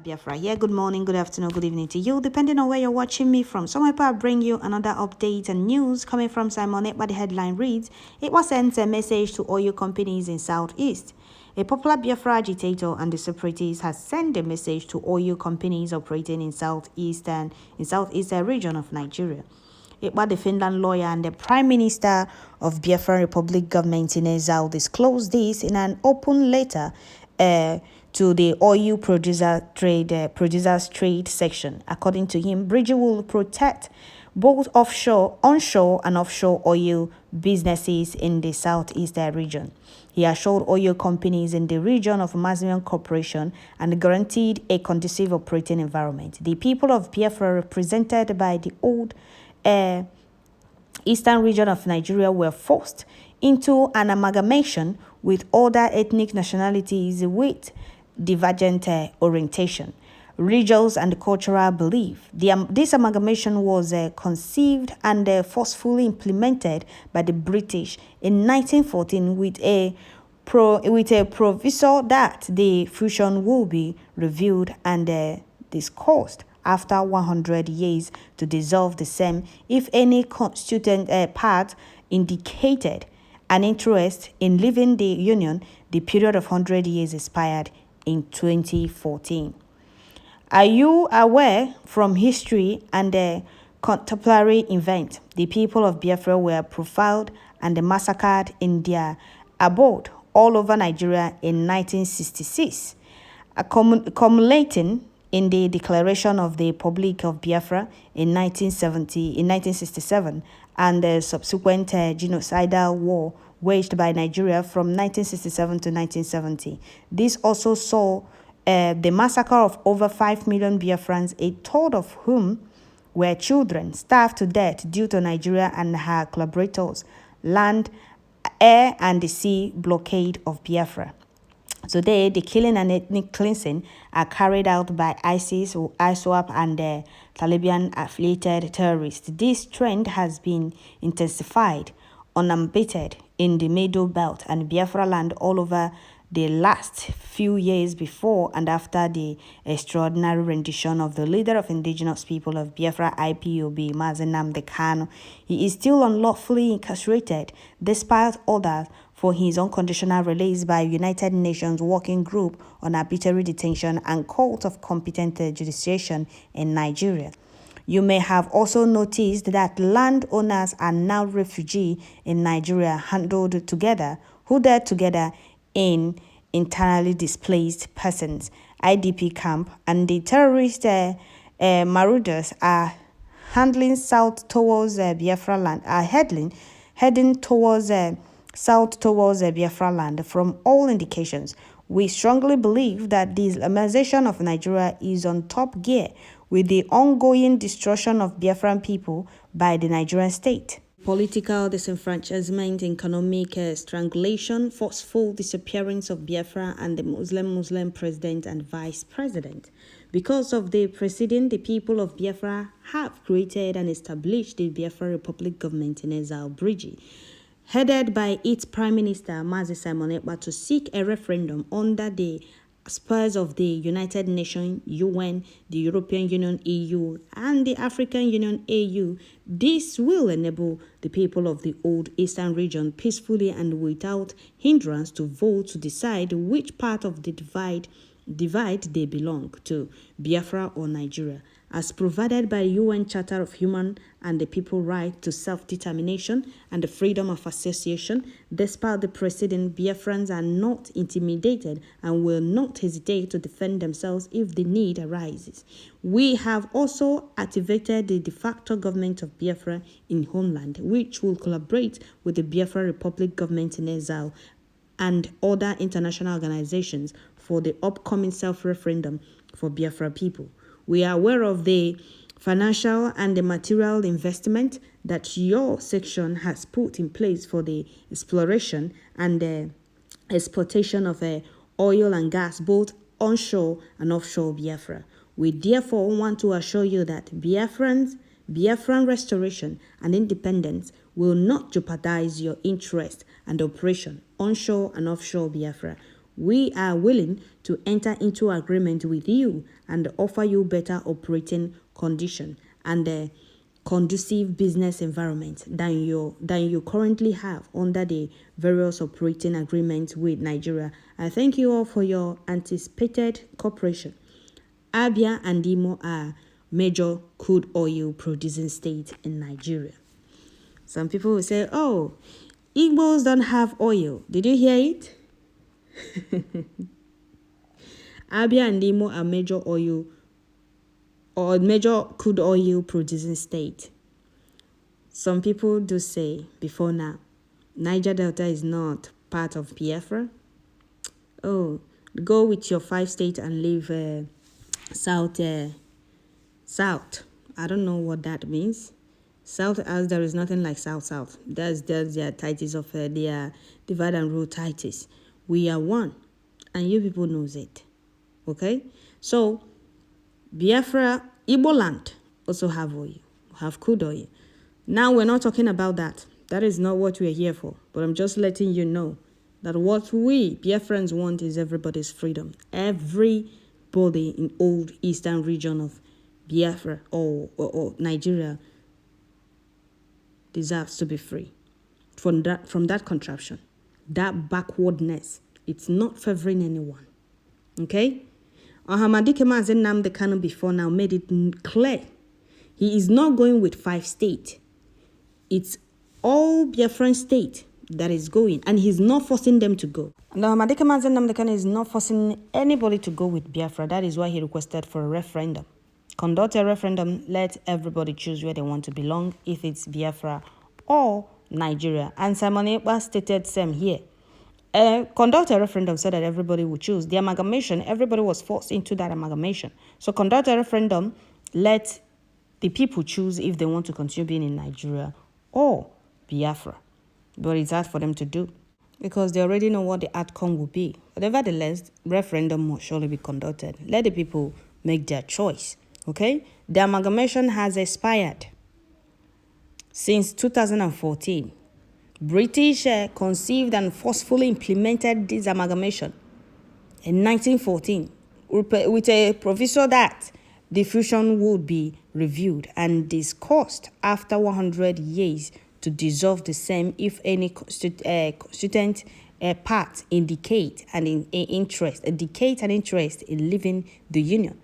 Biafra here. Good morning, good afternoon, good evening to you, depending on where you're watching me from. So I bring you another update and news coming from Simon Ekpa. The headline reads, it was sent a message to oil companies in Southeast. A popular Biafra agitator and the separatists has sent a message to oil companies operating in southeastern region of Nigeria. Ekpa, the Finland lawyer and the Prime Minister of Biafra Republic government in exile, disclosed this in an open letter to the oil producers trade section. According to him, Bridge will protect both onshore and offshore oil businesses in the southeastern region. He assured oil companies in the region of maximum cooperation and guaranteed a conducive operating environment. The people of Biafra, represented by the old eastern region of Nigeria, were forced into an amalgamation with other ethnic nationalities with divergent orientation, religious and cultural belief. This amalgamation was conceived and forcefully implemented by the British in 1914 with a proviso that the fusion will be reviewed and discussed after 100 years to dissolve the same if any constituent part indicated an interest in leaving the Union. The period of 100 years expired in 2014. Are you aware from history and the contemporary event, the people of Biafra were profiled and massacred in their abode all over Nigeria in 1966, accumulating in the Declaration of the Republic of Biafra in 1967 and the subsequent genocidal war waged by Nigeria from 1967 to 1970. This also saw the massacre of over 5 million Biafrans, a third of whom were children, starved to death due to Nigeria and her collaborators' land, air, and the sea blockade of Biafra. Today, the killing and ethnic cleansing are carried out by ISIS, ISWAP, and Taliban-affiliated terrorists. This trend has been intensified, unabated in the Middle Belt and Biafra land all over the last few years before and after the extraordinary rendition of the leader of indigenous people of Biafra, IPOB, Mazi Nnamdi Kanu. He is still unlawfully incarcerated despite orders for his unconditional release by United Nations Working Group on Arbitrary Detention and Court of Competent Jurisdiction in Nigeria. You may have also noticed that landowners are now refugees in Nigeria, huddled together in internally displaced persons IDP camp, and the terrorist marauders are heading towards Biafra land. From all indications, we strongly believe that the Islamization of Nigeria is on top gear with the ongoing destruction of Biafran people by the Nigerian state. Political disenfranchisement, economic strangulation, forceful disappearance of Biafra and the Muslim president and vice president. Because of the preceding, the people of Biafra have created and established the Biafra Republic government in exile, Bridge, headed by its Prime Minister, Mazi Simon Ekpa, to seek a referendum under the spurs of the United Nations, UN, the European Union, EU, and the African Union, AU. This will enable the people of the old Eastern region peacefully and without hindrance to vote to decide which part of the divide they belong to, Biafra or Nigeria, as provided by UN Charter of Human and the People's Right to Self-Determination and the Freedom of Association. Despite the precedent, Biafrans are not intimidated and will not hesitate to defend themselves if the need arises. We have also activated the de facto government of Biafra in homeland, which will collaborate with the Biafra Republic government in exile and other international organizations for the upcoming self-referendum for Biafra people. We are aware of the financial and the material investment that your section has put in place for the exploration and the exploitation of oil and gas, both onshore and offshore Biafra. We therefore want to assure you that Biafran restoration and independence will not jeopardize your interest and operation onshore and offshore Biafra. We are willing to enter into agreement with you and offer you better operating condition and a conducive business environment than you currently have under the various operating agreements with Nigeria. I thank you all for your anticipated cooperation. Abia and Imo are major crude oil producing states in Nigeria. Some people will say, oh, Igbos don't have oil. Did you hear it? Abia and Imo are major crude oil producing state. Some people do say before now, Niger Delta is not part of Biafra. Oh, go with your 5 states and leave South. I don't know what that means. South, as there is nothing like South. That's their titles of their divide and rule titles. We are one, and you people knows it. Okay, so Biafra, Igbo land also have oil, have crude oil. Now we're not talking about that. That is not what we're here for. But I'm just letting you know that what we Biafrans want is everybody's freedom. Everybody in old eastern region of Biafra or Nigeria deserves to be free from that contraption, that backwardness. It's not favoring anyone. Okay? Ohamadike Mazen Nnamdi Kanu before now made it clear. He is not going with 5 states. It's all Biafran state that is going, and he's not forcing them to go. Now, Ohamadike Mazen Nnamdi Kanu is not forcing anybody to go with Biafra. That is why he requested for a referendum. Conduct a referendum, let everybody choose where they want to belong, if it's Biafra or Nigeria. And Simon Ekpa stated same here. Conduct a referendum so that everybody will choose. The amalgamation, everybody was forced into that amalgamation. So conduct a referendum, let the people choose if they want to continue being in Nigeria or Biafra. But it's hard for them to do because they already know what the outcome will be. But nevertheless, referendum must surely be conducted. Let the people make their choice. Okay? The amalgamation has expired since 2014. British conceived and forcefully implemented this amalgamation in 1914 with a proviso that the fusion would be reviewed and discussed after 100 years to dissolve the same if any constituent part indicate an interest in leaving the union.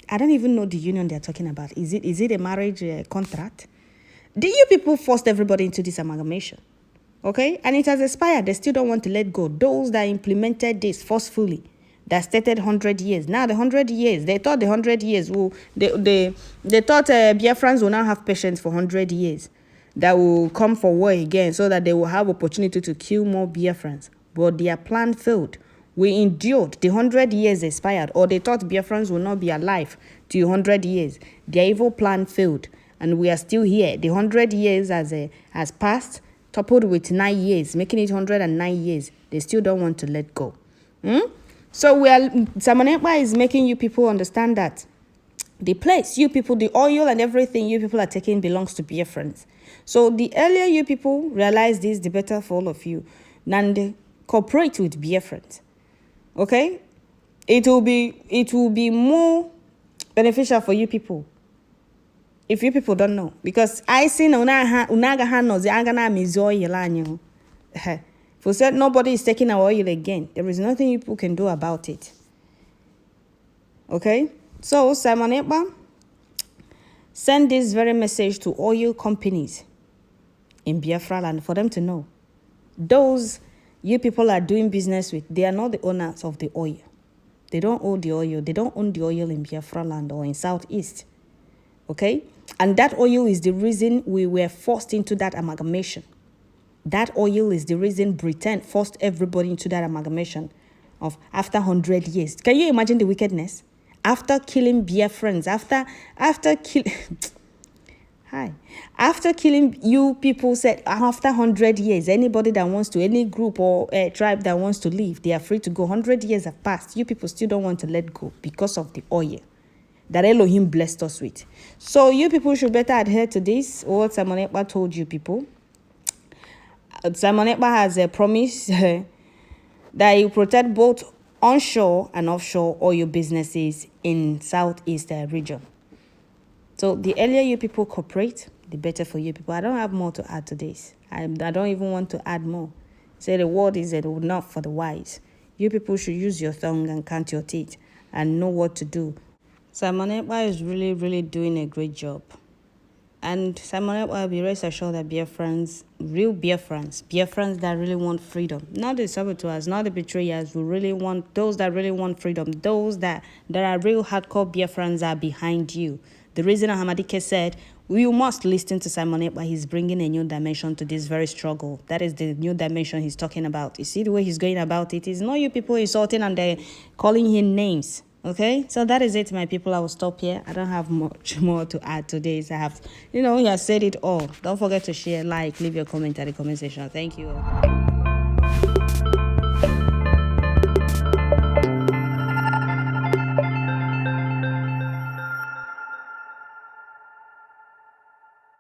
I don't even know the union they're talking about. Is it a marriage contract? The you people forced everybody into this amalgamation. Okay? And it has expired. They still don't want to let go. Those that implemented this forcefully, that stated 100 years. Now the 100 years, they thought the 100 years will, they thought Biafrans will now have patience for 100 years. That will come for war again so that they will have opportunity to kill more Biafrans. But their plan failed. We endured. The 100 years expired. Or they thought Biafrans will not be alive to 100 years. Their evil plan failed. And we are still here. The 100 years has passed, coupled with 9 years, making it 109 years. They still don't want to let go. So Simon Ekpa is making you people understand that the place, you people, the oil and everything you people are taking belongs to Biafrans. So the earlier you people realize this, the better for all of you. And cooperate with Biafrans. Okay? It will be more beneficial for you people. If you people don't know, because I see unaga knows the agana mizo if we said nobody is taking our oil again, there is nothing you people can do about it. Okay? So Simon Ekpa send this very message to oil companies in Biafra land for them to know. Those you people are doing business with, they are not the owners of the oil. They don't own the oil. They don't own the oil in Biafra land or in Southeast. Okay? And that oil is the reason we were forced into that amalgamation. That oil is the reason Britain forced everybody into that amalgamation of after 100 years. Can you imagine the wickedness? After killing Biafrans, after killing you people said after 100 years, anybody that wants to, any group or tribe that wants to leave, they are free to go. 100 years have passed. You people still don't want to let go because of the oil that Elohim blessed us with. So you people should better adhere to this, what Simon Ekpa told you people. Simon Ekpa has a promise that he will protect both onshore and offshore oil businesses in Southeast region. So the earlier you people cooperate, the better for you people. I don't have more to add to this. I don't even want to add more. Say the word is not for the wise. You people should use your tongue and count your teeth and know what to do. Simon Ekpa is really, really doing a great job. And Simon Ekpa, be rest assured that Biafrans, real Biafrans that really want freedom, not the saboteurs, not the betrayers, who really want, those that really want freedom, those that are real hardcore Biafrans are behind you. The reason Ahmadike said, you must listen to Simon Ekpa. He's bringing a new dimension to this very struggle. That is the new dimension he's talking about. You see the way he's going about it? It's not you people insulting and they're calling him names. Okay, so that is it, my people. I will stop here. I don't have much more to add to this. I have, he has said it all. Don't forget to share, like, leave your comment at the comment section. Thank you all.